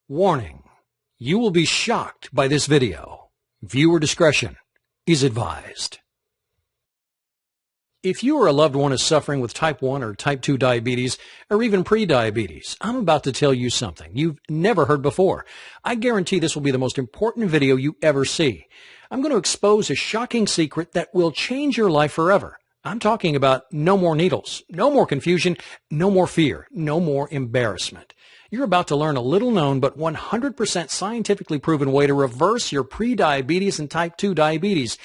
Warning: you will be shocked by this video. Viewer discretion is advised. If you or a loved one is suffering with type 1 or type 2 diabetes, or even pre-diabetes, I'm about to tell you something you've never heard before. I guarantee this will be the most important video you ever see. I'm going to expose a shocking secret that will change your life forever. I'm talking about no more needles, no more confusion, no more fear, no more embarrassment. You're about to learn a little known but 100% scientifically proven way to reverse your pre-diabetes and type 2 diabetes.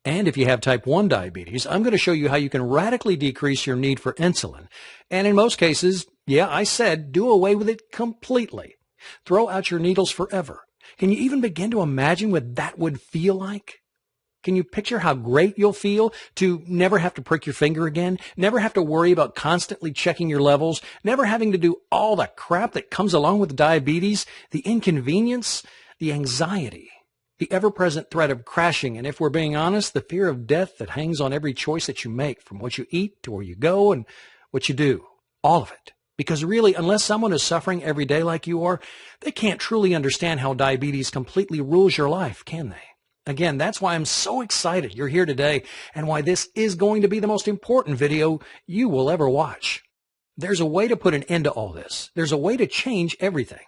And if you have type 1 diabetes, I'm going to show you how you can radically decrease your need for insulin. And in most cases, yeah, I said do away with it completely. Throw out your needles forever. Can you even begin to imagine what that would feel like? Can you picture how great you'll feel to never have to prick your finger again, never have to worry about constantly checking your levels, never having to do all the crap that comes along with diabetes, the inconvenience, the anxiety, the ever-present threat of crashing, and if we're being honest, the fear of death that hangs on every choice that you make, from what you eat to where you go and what you do, all of it. Because really, unless someone is suffering every day like you are, they can't truly understand how diabetes completely rules your life, can they? Again, that's why I'm so excited you're here today and why this is going to be the most important video you will ever watch. There's a way to put an end to all this. There's a way to change everything.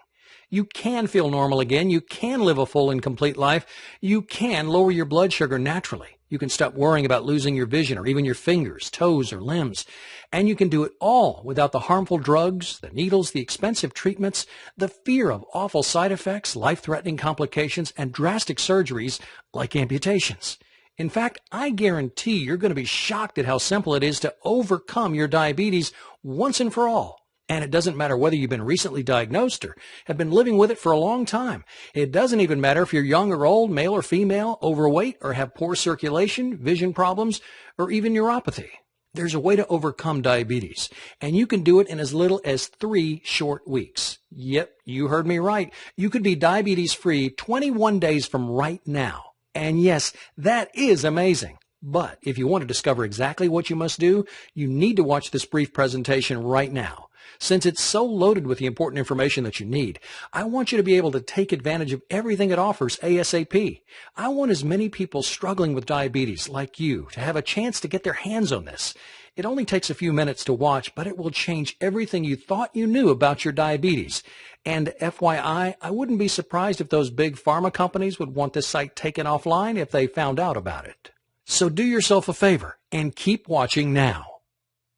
You can feel normal again. You can live a full and complete life. You can lower your blood sugar naturally. You can stop worrying about losing your vision or even your fingers, toes, or limbs. And you can do it all without the harmful drugs, the needles, the expensive treatments, the fear of awful side effects, life-threatening complications, and drastic surgeries like amputations. In fact, I guarantee you're going to be shocked at how simple it is to overcome your diabetes once and for all. And it doesn't matter whether you've been recently diagnosed or have been living with it for a long time. It doesn't even matter if you're young or old, male or female, overweight, or have poor circulation, vision problems, or even neuropathy. There's a way to overcome diabetes, and you can do it in as little as 3 short weeks. Yep, you heard me right. You could be diabetes-free 21 days from right now. And yes, that is amazing. But if you want to discover exactly what you must do, you need to watch this brief presentation right now. Since it's so loaded with the important information that you need, I want you to be able to take advantage of everything it offers ASAP. I want as many people struggling with diabetes like you to have a chance to get their hands on this. It only takes a few minutes to watch, but it will change everything you thought you knew about your diabetes. And FYI, I wouldn't be surprised if those big pharma companies would want this site taken offline if they found out about it. So do yourself a favor and keep watching now.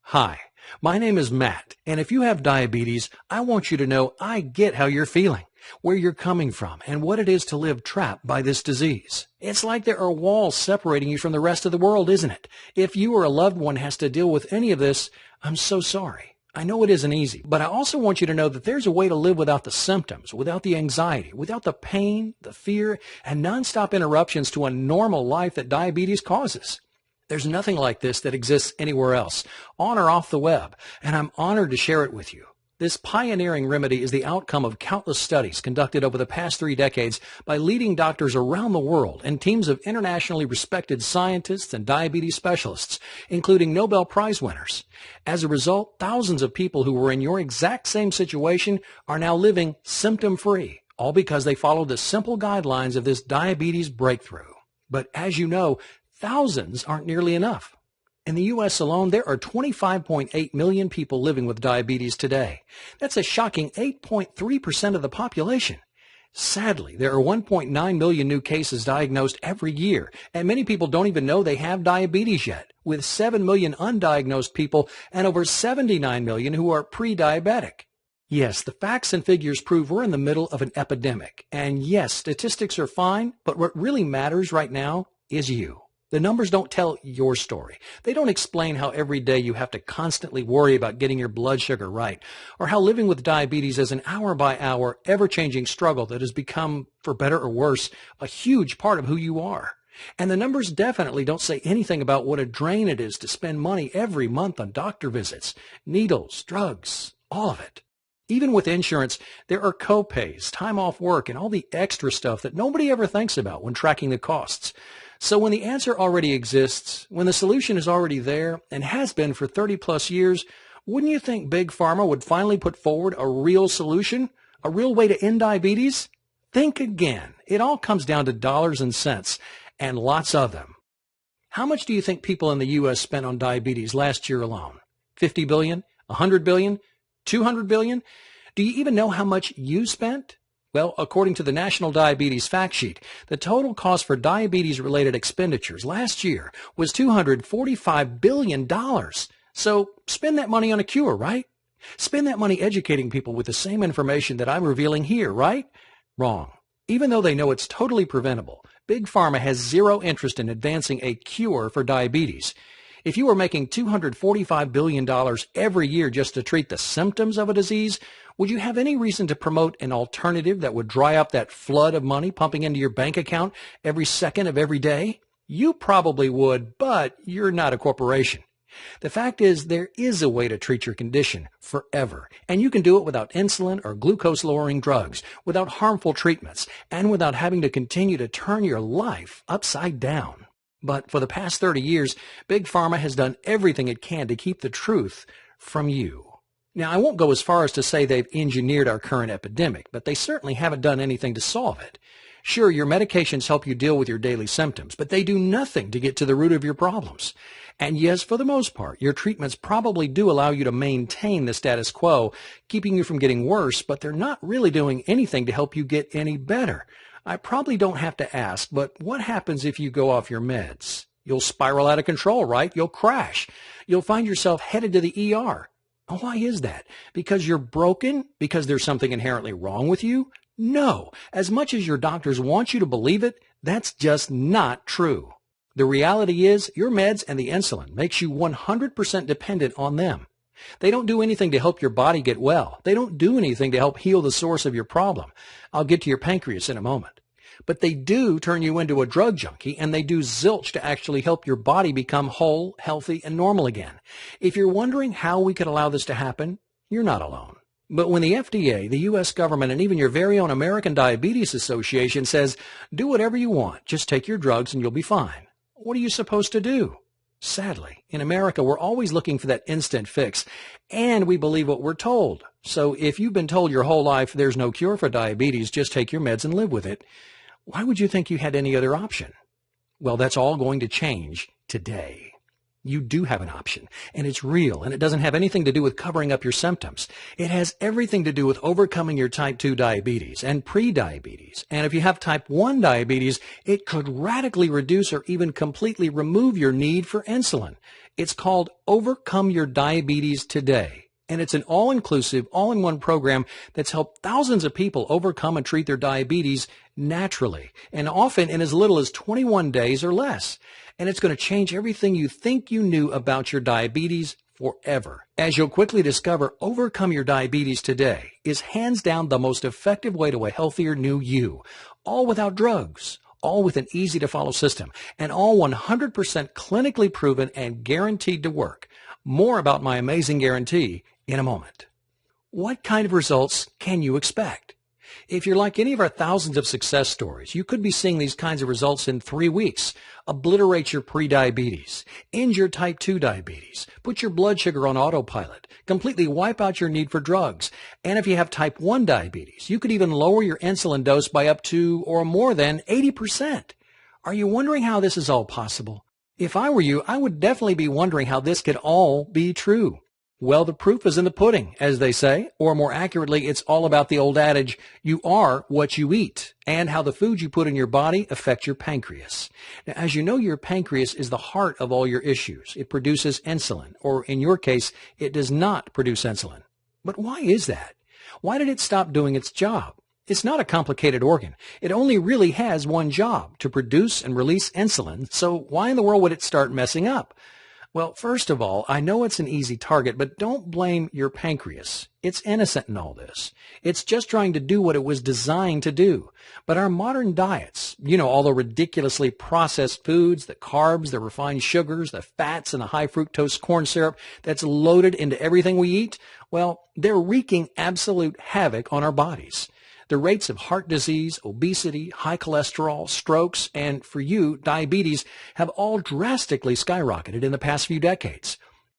Hi. My name is Matt, and if you have diabetes, I want you to know I get how you're feeling, where you're coming from, and what it is to live trapped by this disease. It's like there are walls separating you from the rest of the world, isn't it? If you or a loved one has to deal with any of this, I'm so sorry. I know it isn't easy, but I also want you to know that there's a way to live without the symptoms, without the anxiety, without the pain, the fear, and nonstop interruptions to a normal life that diabetes causes. There's nothing like this that exists anywhere else, on or off the web, and I'm honored to share it with you. This pioneering remedy is the outcome of countless studies conducted over the past 3 decades by leading doctors around the world and teams of internationally respected scientists and diabetes specialists, including Nobel Prize winners. As a result, thousands of people who were in your exact same situation are now living symptom-free, all because they followed the simple guidelines of this diabetes breakthrough. But as you know, thousands aren't nearly enough. In the U.S. alone, there are 25.8 million people living with diabetes today. That's a shocking 8.3% of the population. Sadly, there are 1.9 million new cases diagnosed every year, and many people don't even know they have diabetes yet, with 7 million undiagnosed people and over 79 million who are pre-diabetic. Yes, the facts and figures prove we're in the middle of an epidemic. And yes, statistics are fine, but what really matters right now is you. The numbers don't tell your story. They don't explain how every day you have to constantly worry about getting your blood sugar right, or how living with diabetes is an hour-by-hour, ever-changing struggle that has become, for better or worse, a huge part of who you are. And the numbers definitely don't say anything about what a drain it is to spend money every month on doctor visits, needles, drugs, all of it. Even with insurance, there are co-pays, time off work, and all the extra stuff that nobody ever thinks about when tracking the costs. So when the answer already exists, when the solution is already there and has been for 30 plus years, wouldn't you think Big Pharma would finally put forward a real solution? A real way to end diabetes? Think again. It all comes down to dollars and cents, and lots of them. How much do you think people in the U.S. spent on diabetes last year alone? 50 billion? 100 billion? 200 billion? Do you even know how much you spent? Well, according to the National Diabetes Fact Sheet, the total cost for diabetes-related expenditures last year was $245 billion. So spend that money on a cure, right? Spend that money educating people with the same information that I'm revealing here, right? Wrong. Even though they know it's totally preventable, Big Pharma has zero interest in advancing a cure for diabetes. If you were making $245 billion every year just to treat the symptoms of a disease, would you have any reason to promote an alternative that would dry up that flood of money pumping into your bank account every second of every day? You probably would, but you're not a corporation. The fact is, there is a way to treat your condition forever, and you can do it without insulin or glucose-lowering drugs, without harmful treatments, and without having to continue to turn your life upside down. But for the past 30 years, Big Pharma has done everything it can to keep the truth from you. Now, I won't go as far as to say they've engineered our current epidemic, but they certainly haven't done anything to solve it. Sure, your medications help you deal with your daily symptoms, but they do nothing to get to the root of your problems. And yes, for the most part, your treatments probably do allow you to maintain the status quo, keeping you from getting worse, but they're not really doing anything to help you get any better. I probably don't have to ask, but what happens if you go off your meds? You'll spiral out of control, right? You'll crash. You'll find yourself headed to the ER. Why is that? Because you're broken? Because there's something inherently wrong with you? No. As much as your doctors want you to believe it, that's just not true. The reality is your meds and the insulin makes you 100% dependent on them. They don't do anything to help your body get well. They don't do anything to help heal the source of your problem. I'll get to your pancreas in a moment. But they do turn you into a drug junkie, and they do zilch to actually help your body become whole, healthy, and normal again. If you're wondering how we could allow this to happen, you're not alone. But when the FDA, the U.S. government, and even your very own American Diabetes Association says, do whatever you want, just take your drugs and you'll be fine, what are you supposed to do? Sadly, in America, we're always looking for that instant fix, and we believe what we're told. So if you've been told your whole life there's no cure for diabetes, just take your meds and live with it, why would you think you had any other option? Well, that's all going to change today. You do have an option, and it's real, and it doesn't have anything to do with covering up your symptoms. It has everything to do with overcoming your type 2 diabetes and pre-diabetes. And if you have type 1 diabetes, it could radically reduce or even completely remove your need for insulin. It's called Overcome Your Diabetes Today. And it's an all-inclusive, all-in-one program that's helped thousands of people overcome and treat their diabetes naturally, and often in as little as 21 days or less. And it's going to change everything you think you knew about your diabetes forever. As you'll quickly discover, Overcome Your Diabetes Today is hands down the most effective way to a healthier new you, all without drugs, all with an easy-to-follow system, and all 100% clinically proven and guaranteed to work. More about my amazing guarantee in a moment. What kind of results can you expect? If you're like any of our thousands of success stories, you could be seeing these kinds of results in 3 weeks. Obliterate your prediabetes, end your type 2 diabetes, put your blood sugar on autopilot, completely wipe out your need for drugs. And if you have type 1 diabetes, you could even lower your insulin dose by up to or more than 80%. Are you wondering how this is all possible? If I were you, I would definitely be wondering how this could all be true. Well, the proof is in the pudding, as they say, or more accurately, it's all about the old adage, you are what you eat, and how the foods you put in your body affect your pancreas. Now, as you know, your pancreas is the heart of all your issues. It produces insulin, or in your case, it does not produce insulin. But why is that? Why did it stop doing its job? It's not a complicated organ. It only really has one job, to produce and release insulin, so why in the world would it start messing up? Well, first of all, I know it's an easy target, but don't blame your pancreas. It's innocent in all this. It's just trying to do what it was designed to do. But our modern diets, all the ridiculously processed foods, the carbs, the refined sugars, the fats, and the high fructose corn syrup that's loaded into everything we eat, well, they're wreaking absolute havoc on our bodies. The rates of heart disease, obesity, high cholesterol, strokes, and for you, diabetes have all drastically skyrocketed in the past few decades.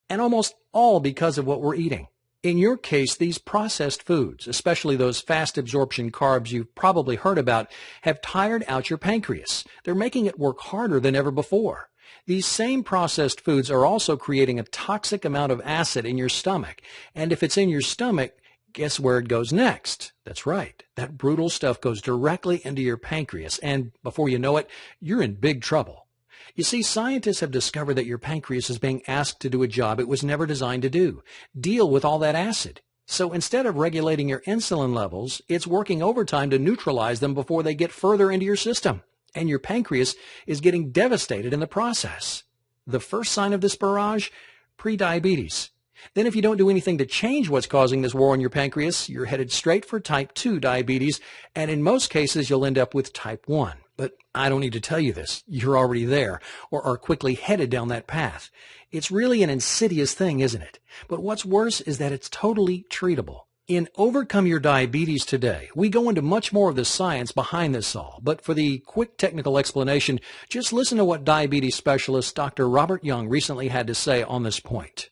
And almost all because of what we're eating. In your case, these processed foods, especially those fast absorption carbs you've probably heard about, have tired out your pancreas. They're making it work harder than ever before. These same processed foods are also creating a toxic amount of acid in your stomach. And if it's in your stomach, guess where it goes next? That's right. That brutal stuff goes directly into your pancreas. And before you know it, you're in big trouble. You see, scientists have discovered that your pancreas is being asked to do a job it was never designed to do. Deal with all that acid. So instead of regulating your insulin levels, it's working overtime to neutralize them before they get further into your system. And your pancreas is getting devastated in the process. The first sign of this barrage? Prediabetes. Then if you don't do anything to change what's causing this war on your pancreas, you're headed straight for type 2 diabetes, and in most cases you'll end up with type 1. But I don't need to tell you this. You're already there, or are quickly headed down that path. It's really an insidious thing, isn't it? But what's worse is that it's totally treatable. In Overcome Your Diabetes Today, we go into much more of the science behind this all. But for the quick technical explanation, just listen to what diabetes specialist Dr. Robert Young recently had to say on this point.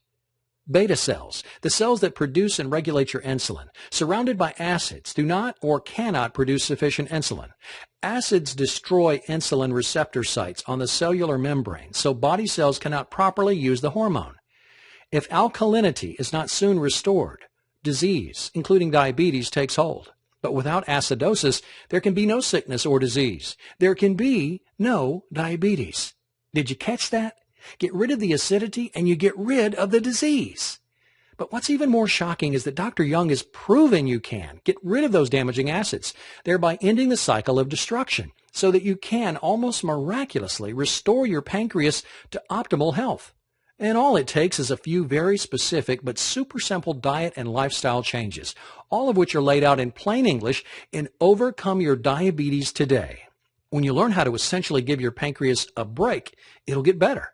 Beta cells, the cells that produce and regulate your insulin, surrounded by acids, do not or cannot produce sufficient insulin. Acids destroy insulin receptor sites on the cellular membrane, so body cells cannot properly use the hormone. If alkalinity is not soon restored, disease, including diabetes, takes hold. But without acidosis, there can be no sickness or disease. There can be no diabetes. Did you catch that? Get rid of the acidity and you get rid of the disease. But what's even more shocking is that Dr. Young has proven you can get rid of those damaging acids, thereby ending the cycle of destruction, so that you can almost miraculously restore your pancreas to optimal health. And all it takes is a few very specific but super simple diet and lifestyle changes, all of which are laid out in plain English in Overcome Your Diabetes Today. When you learn how to essentially give your pancreas a break, it'll get better.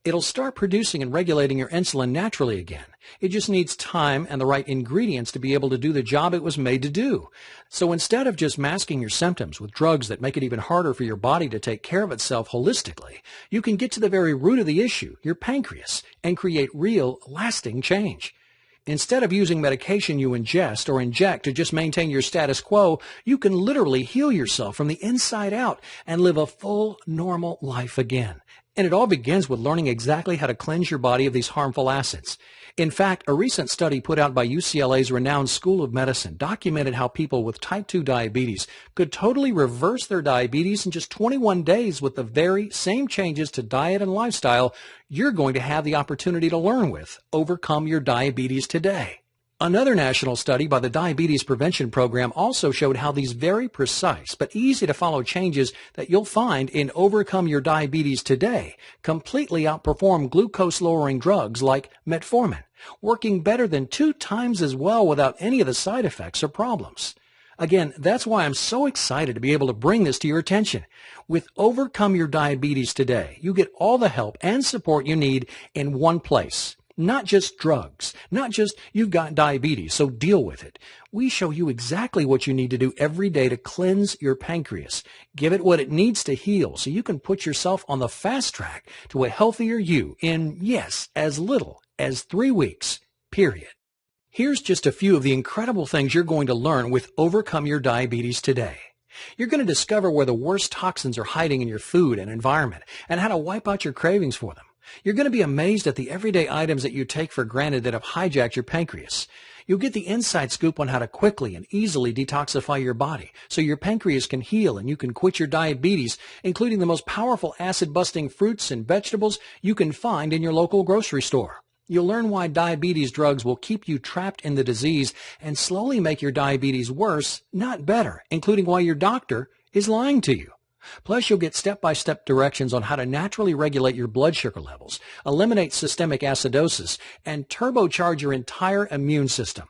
It'll start producing and regulating your insulin naturally again. It just needs time and the right ingredients to be able to do the job it was made to do. So instead of just masking your symptoms with drugs that make it even harder for your body to take care of itself holistically, you can get to the very root of the issue, your pancreas, and create real, lasting change. Instead of using medication you ingest or inject to just maintain your status quo, you can literally heal yourself from the inside out and live a full, normal life again. And it all begins with learning exactly how to cleanse your body of these harmful acids. In fact, a recent study put out by UCLA's renowned School of Medicine documented how people with type 2 diabetes could totally reverse their diabetes in just 21 days with the very same changes to diet and lifestyle you're going to have the opportunity to learn with. Overcome Your Diabetes Today. Another national study by the Diabetes Prevention Program also showed how these very precise but easy to follow changes that you'll find in Overcome Your Diabetes Today completely outperform glucose-lowering drugs like metformin, working better than 2 times as well without any of the side effects or problems. Again, that's why I'm so excited to be able to bring this to your attention. With Overcome Your Diabetes Today, you get all the help and support you need in one place. Not just drugs, not just you've got diabetes, so deal with it. We show you exactly what you need to do every day to cleanse your pancreas. Give it what it needs to heal so you can put yourself on the fast track to a healthier you in, yes, as little as 3 weeks, period. Here's just a few of the incredible things you're going to learn with Overcome Your Diabetes Today. You're going to discover where the worst toxins are hiding in your food and environment and how to wipe out your cravings for them. You're going to be amazed at the everyday items that you take for granted that have hijacked your pancreas. You'll get the inside scoop on how to quickly and easily detoxify your body so your pancreas can heal and you can quit your diabetes, including the most powerful acid-busting fruits and vegetables you can find in your local grocery store. You'll learn why diabetes drugs will keep you trapped in the disease and slowly make your diabetes worse, not better, including why your doctor is lying to you. Plus, you'll get step-by-step directions on how to naturally regulate your blood sugar levels, eliminate systemic acidosis, and turbocharge your entire immune system,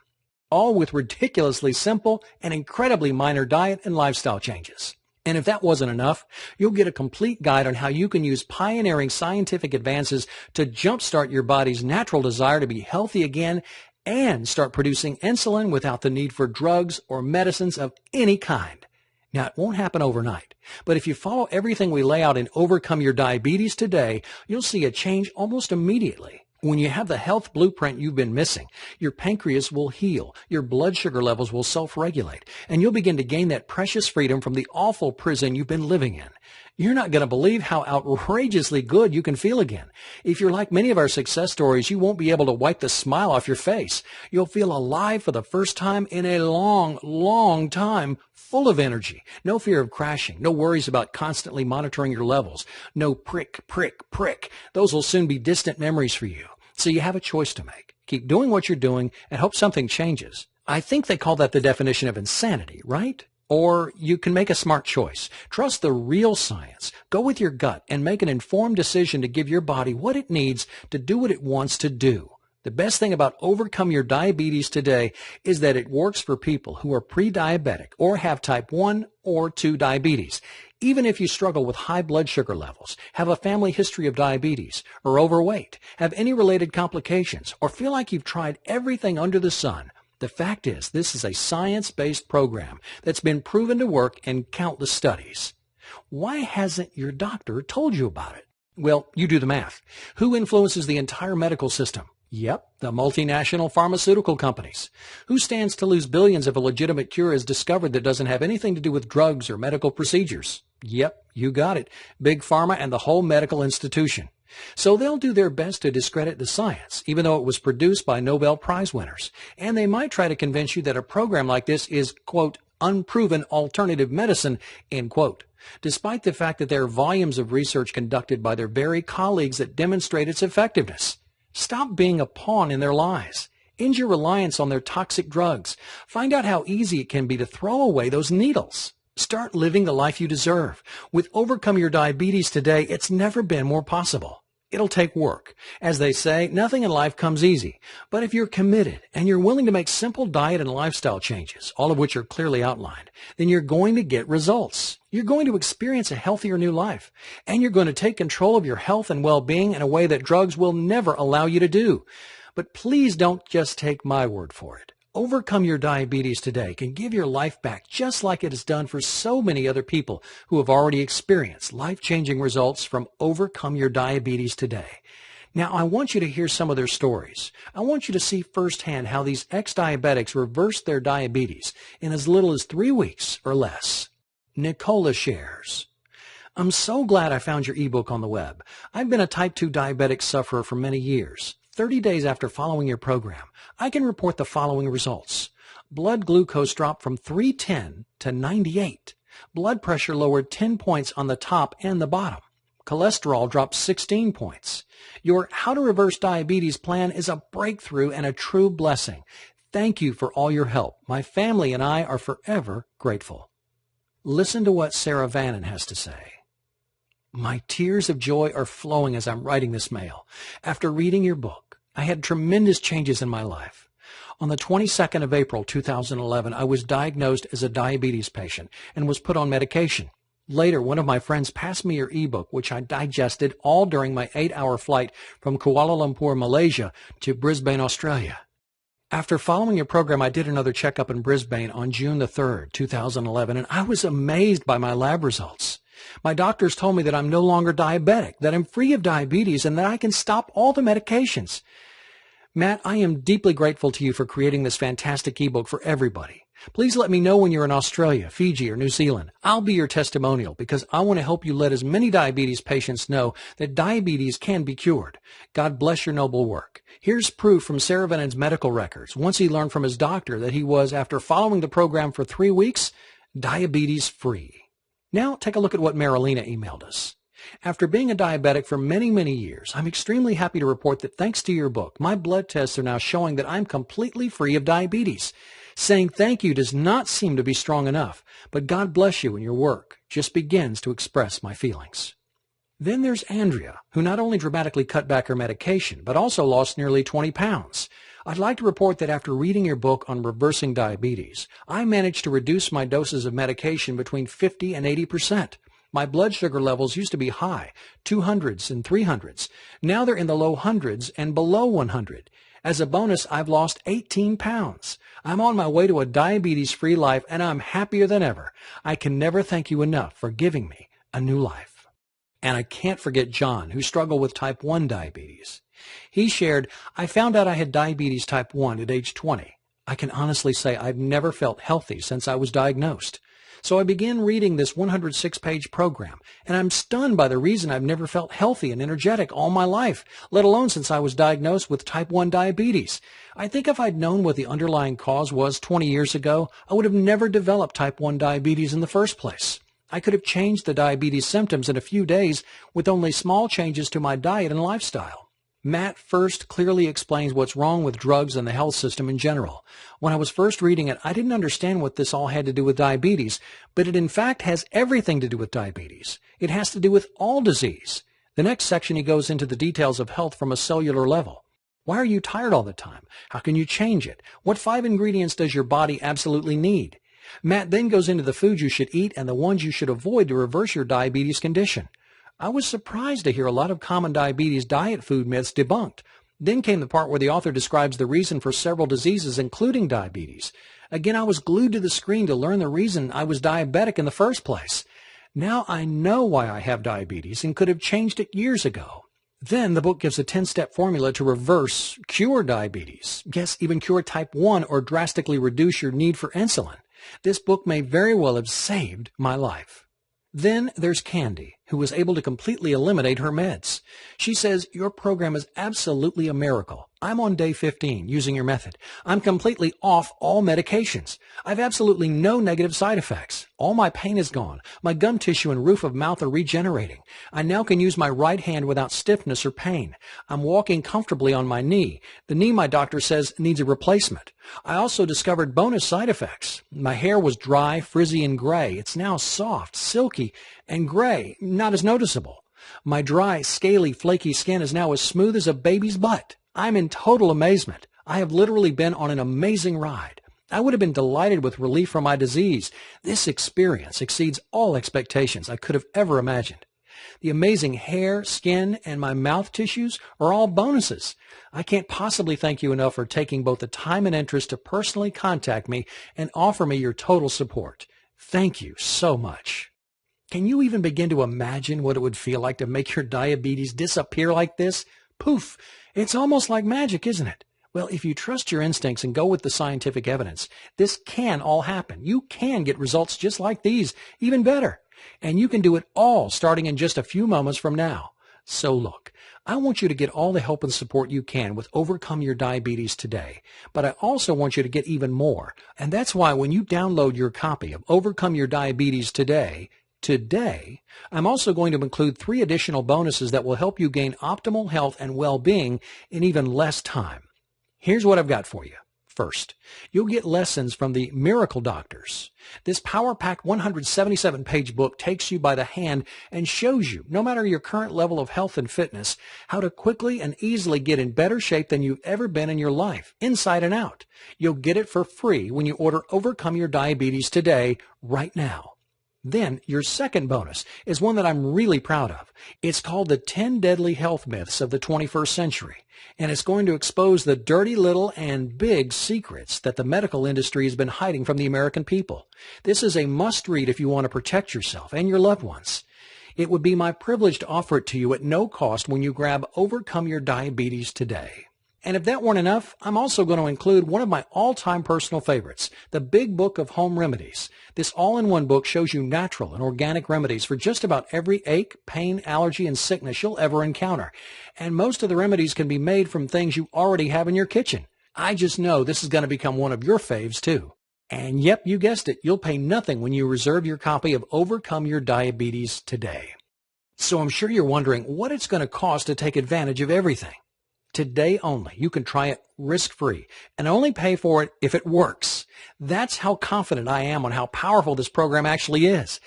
all with ridiculously simple and incredibly minor diet and lifestyle changes. And if that wasn't enough, you'll get a complete guide on how you can use pioneering scientific advances to jumpstart your body's natural desire to be healthy again and start producing insulin without the need for drugs or medicines of any kind. Now, it won't happen overnight, but if you follow everything we lay out in Overcome Your Diabetes Today, you'll see a change almost immediately. When you have the health blueprint you've been missing, your pancreas will heal, your blood sugar levels will self-regulate, and you'll begin to gain that precious freedom from the awful prison you've been living in. You're not going to believe how outrageously good you can feel again. If you're like many of our success stories, you won't be able to wipe the smile off your face. You'll feel alive for the first time in a long, long time, full of energy. No fear of crashing, no worries about constantly monitoring your levels, no prick, prick, prick. Those will soon be distant memories for you. So you have a choice to make. Keep doing what you're doing and hope something changes. I think they call that the definition of insanity, right? Or you can make a smart choice. Trust the real science. Go with your gut and make an informed decision to give your body what it needs to do what it wants to do. The best thing about Overcome Your Diabetes today is that it works for people who are pre-diabetic or have type 1 or 2 diabetes. Even if you struggle with high blood sugar levels, have a family history of diabetes, or overweight, have any related complications, or feel like you've tried everything under the sun, the fact is this is a science-based program that's been proven to work in countless studies. Why hasn't your doctor told you about it? Well, you do the math. Who influences the entire medical system? Yep, the multinational pharmaceutical companies. Who stands to lose billions if a legitimate cure is discovered that doesn't have anything to do with drugs or medical procedures? Yep, you got it. Big Pharma and the whole medical institution. So they'll do their best to discredit the science, even though it was produced by Nobel Prize winners. And they might try to convince you that a program like this is, quote, unproven alternative medicine, end quote, despite the fact that there are volumes of research conducted by their very colleagues that demonstrate its effectiveness. Stop being a pawn in their lies. End your reliance on their toxic drugs. Find out how easy it can be to throw away those needles. Start living the life you deserve. With Overcome Your Diabetes today, it's never been more possible. It'll take work. As they say, nothing in life comes easy. But if you're committed and you're willing to make simple diet and lifestyle changes, all of which are clearly outlined, then you're going to get results. You're going to experience a healthier new life. And you're going to take control of your health and well-being in a way that drugs will never allow you to do. But please don't just take my word for it. Overcome Your Diabetes today can give your life back just like it has done for so many other people who have already experienced life-changing results from Overcome Your Diabetes today. Now, I want you to hear some of their stories. I want you to see firsthand how these ex-diabetics reversed their diabetes in as little as 3 weeks or less. Nicola shares, I'm so glad I found your ebook on the web. I've been a type 2 diabetic sufferer for many years. 30 days after following your program, I can report the following results. Blood glucose dropped from 310 to 98. Blood pressure lowered 10 points on the top and the bottom. Cholesterol dropped 16 points. Your How to Reverse Diabetes plan is a breakthrough and a true blessing. Thank you for all your help. My family and I are forever grateful. Listen to what Sarah Vannon has to say. My tears of joy are flowing as I'm writing this mail. After reading your book, I had tremendous changes in my life. On the 22nd of April, 2011, I was diagnosed as a diabetes patient and was put on medication. Later, one of my friends passed me your ebook, which I digested all during my 8-hour flight from Kuala Lumpur, Malaysia, to Brisbane, Australia. After following your program, I did another checkup in Brisbane on June the 3rd, 2011, and I was amazed by my lab results. My doctors told me that I'm no longer diabetic, that I'm free of diabetes, and that I can stop all the medications. Matt, I am deeply grateful to you for creating this fantastic ebook for everybody. Please let me know when you're in Australia, Fiji, or New Zealand. I'll be your testimonial because I want to help you let as many diabetes patients know that diabetes can be cured. God bless your noble work. Here's proof from Sarah Vannon's medical records. Once he learned from his doctor that he was, after following the program for 3 weeks, diabetes free. Now take a look at what Marilena emailed us. After being a diabetic for many, many years, I'm extremely happy to report that thanks to your book, my blood tests are now showing that I'm completely free of diabetes. Saying thank you does not seem to be strong enough, but God bless you and your work just begins to express my feelings. Then there's Andrea, who not only dramatically cut back her medication, but also lost nearly 20 pounds. I'd like to report that after reading your book on reversing diabetes, I managed to reduce my doses of medication between 50 and 80%. My blood sugar levels used to be high, 200s and 300s. Now they're in the low hundreds and below 100. As a bonus, I've lost 18 pounds. I'm on my way to a diabetes-free life, and I'm happier than ever. I can never thank you enough for giving me a new life. And I can't forget John, who struggled with type 1 diabetes. He shared, "I found out I had diabetes type 1 at age 20. I can honestly say I've never felt healthy since I was diagnosed. So I began reading this 106-page program, and I'm stunned by the reason I've never felt healthy and energetic all my life, let alone since I was diagnosed with type 1 diabetes. I think if I'd known what the underlying cause was 20 years ago, I would have never developed type 1 diabetes in the first place. I could have changed the diabetes symptoms in a few days with only small changes to my diet and lifestyle." Matt first clearly explains what's wrong with drugs and the health system in general. When I was first reading it, I didn't understand what this all had to do with diabetes, but it in fact has everything to do with diabetes. It has to do with all disease. The next section, he goes into the details of health from a cellular level. Why are you tired all the time? How can you change it? What 5 ingredients does your body absolutely need? Matt then goes into the foods you should eat and the ones you should avoid to reverse your diabetes condition. I was surprised to hear a lot of common diabetes diet food myths debunked. Then came the part where the author describes the reason for several diseases, including diabetes. Again, I was glued to the screen to learn the reason I was diabetic in the first place. Now I know why I have diabetes and could have changed it years ago. Then the book gives a 10-step formula to reverse, cure diabetes. Yes, even cure type 1 or drastically reduce your need for insulin. This book may very well have saved my life. Then there's Candy, who was able to completely eliminate her meds. She says, "Your program is absolutely a miracle. I'm on day 15 using your method. I'm completely off all medications. I've absolutely no negative side effects. All my pain is gone. My gum tissue and roof of mouth are regenerating. I now can use my right hand without stiffness or pain. I'm walking comfortably on my knee. The knee, my doctor says, needs a replacement. I also discovered bonus side effects. My hair was dry, frizzy, and gray. It's now soft, silky, and gray, not as noticeable. My dry, scaly, flaky skin is now as smooth as a baby's butt. I'm in total amazement. I have literally been on an amazing ride. I would have been delighted with relief from my disease. This experience exceeds all expectations I could have ever imagined. The amazing hair, skin, and my mouth tissues are all bonuses. I can't possibly thank you enough for taking both the time and interest to personally contact me and offer me your total support. Thank you so much." Can you even begin to imagine what it would feel like to make your diabetes disappear like this? Poof! It's almost like magic, isn't it? Well, if you trust your instincts and go with the scientific evidence, this can all happen. You can get results just like these, even better. And you can do it all starting in just a few moments from now. So look, I want you to get all the help and support you can with Overcome Your Diabetes today. But I also want you to get even more. And that's why when you download your copy of Overcome Your Diabetes today, I'm also going to include 3 additional bonuses that will help you gain optimal health and well-being in even less time. Here's what I've got for you. First, you'll get lessons from the Miracle Doctors. This power-packed 177-page book takes you by the hand and shows you, no matter your current level of health and fitness, how to quickly and easily get in better shape than you've ever been in your life, inside and out. You'll get it for free when you order Overcome Your Diabetes today, right now. Then, your second bonus is one that I'm really proud of. It's called the 10 Deadly Health Myths of the 21st Century, and it's going to expose the dirty little and big secrets that the medical industry has been hiding from the American people. This is a must-read if you want to protect yourself and your loved ones. It would be my privilege to offer it to you at no cost when you grab Overcome Your Diabetes today. And if that weren't enough, I'm also going to include one of my all-time personal favorites, the Big Book of Home Remedies. This all-in-one book shows you natural and organic remedies for just about every ache, pain, allergy, and sickness you'll ever encounter. And most of the remedies can be made from things you already have in your kitchen. I just know this is going to become one of your faves, too. And yep, you guessed it, you'll pay nothing when you reserve your copy of Overcome Your Diabetes today. So I'm sure you're wondering what it's going to cost to take advantage of everything. Today only, you can try it risk-free and only pay for it if it works. That's how confident I am on how powerful this program actually is.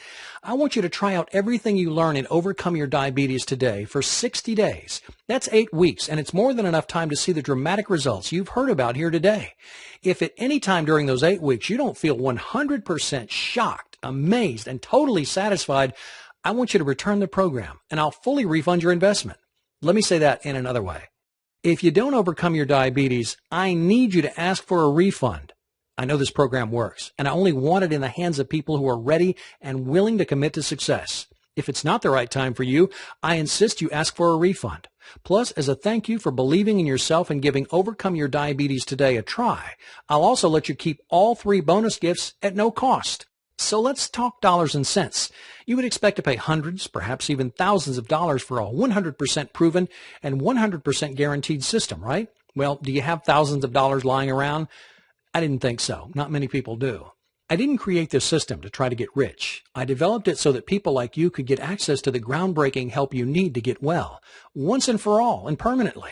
I want you to try out everything you learn in Overcome Your Diabetes today for 60 days. That's 8 weeks, and it's more than enough time to see the dramatic results you've heard about here today. If at any time during those 8 weeks you don't feel 100% shocked, amazed, and totally satisfied, I want you to return the program, and I'll fully refund your investment. Let me say that in another way. If you don't overcome your diabetes, I need you to ask for a refund. I know this program works, and I only want it in the hands of people who are ready and willing to commit to success. If it's not the right time for you, I insist you ask for a refund. Plus, as a thank you for believing in yourself and giving Overcome Your Diabetes Today a try, I'll also let you keep all 3 bonus gifts at no cost. So let's talk dollars and cents. You would expect to pay hundreds, perhaps even thousands of dollars for a 100% proven and 100% guaranteed system, right? Well, do you have thousands of dollars lying around? I didn't think so. Not many people do. I didn't create this system to try to get rich. I developed it so that people like you could get access to the groundbreaking help you need to get well, once and for all and permanently.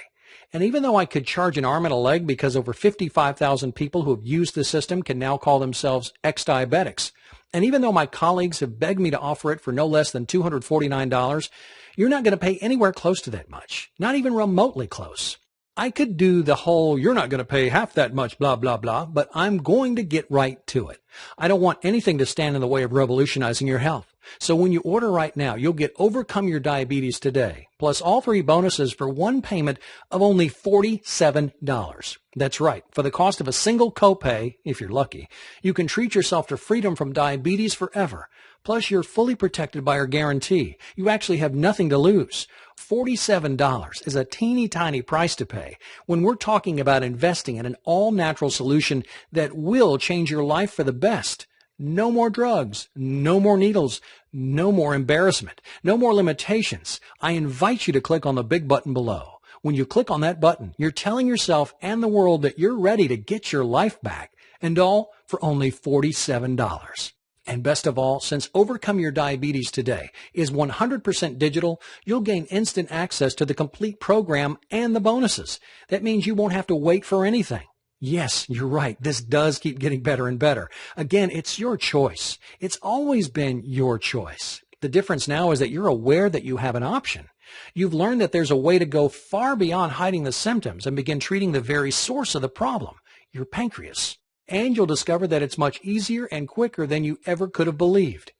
And even though I could charge an arm and a leg because over 55,000 people who have used the system can now call themselves ex-diabetics, and even though my colleagues have begged me to offer it for no less than $249, you're not going to pay anywhere close to that much, not even remotely close. I could do the whole, you're not going to pay half that much, blah, blah, blah, but I'm going to get right to it. I don't want anything to stand in the way of revolutionizing your health. So when you order right now, you'll get Overcome Your Diabetes Today, plus all 3 bonuses for one payment of only $47. That's right. For the cost of a single copay, if you're lucky, you can treat yourself to freedom from diabetes forever. Plus, you're fully protected by our guarantee. You actually have nothing to lose. $47 is a teeny tiny price to pay when we're talking about investing in an all-natural solution that will change your life for the best. No more drugs, no more needles, no more embarrassment, no more limitations. I invite you to click on the big button below. When you click on that button, you're telling yourself and the world that you're ready to get your life back, and all for only $47. And best of all, since Overcome Your Diabetes Today is 100% digital, you'll gain instant access to the complete program and the bonuses. That means you won't have to wait for anything. Yes, you're right. This does keep getting better and better. Again, it's your choice. It's always been your choice. The difference now is that you're aware that you have an option. You've learned that there's a way to go far beyond hiding the symptoms and begin treating the very source of the problem, your pancreas. And you'll discover that it's much easier and quicker than you ever could have believed.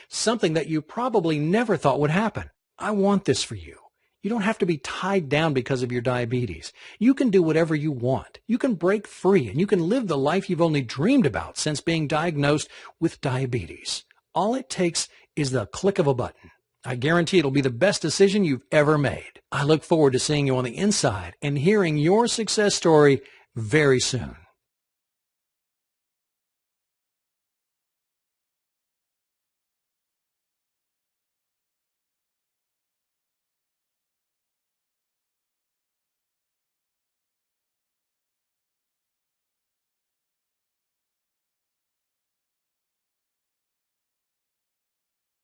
Something that you probably never thought would happen. I want this for you. You don't have to be tied down because of your diabetes. You can do whatever you want. You can break free and you can live the life you've only dreamed about since being diagnosed with diabetes. All it takes is the click of a button. I guarantee it'll be the best decision you've ever made. I look forward to seeing you on the inside and hearing your success story very soon.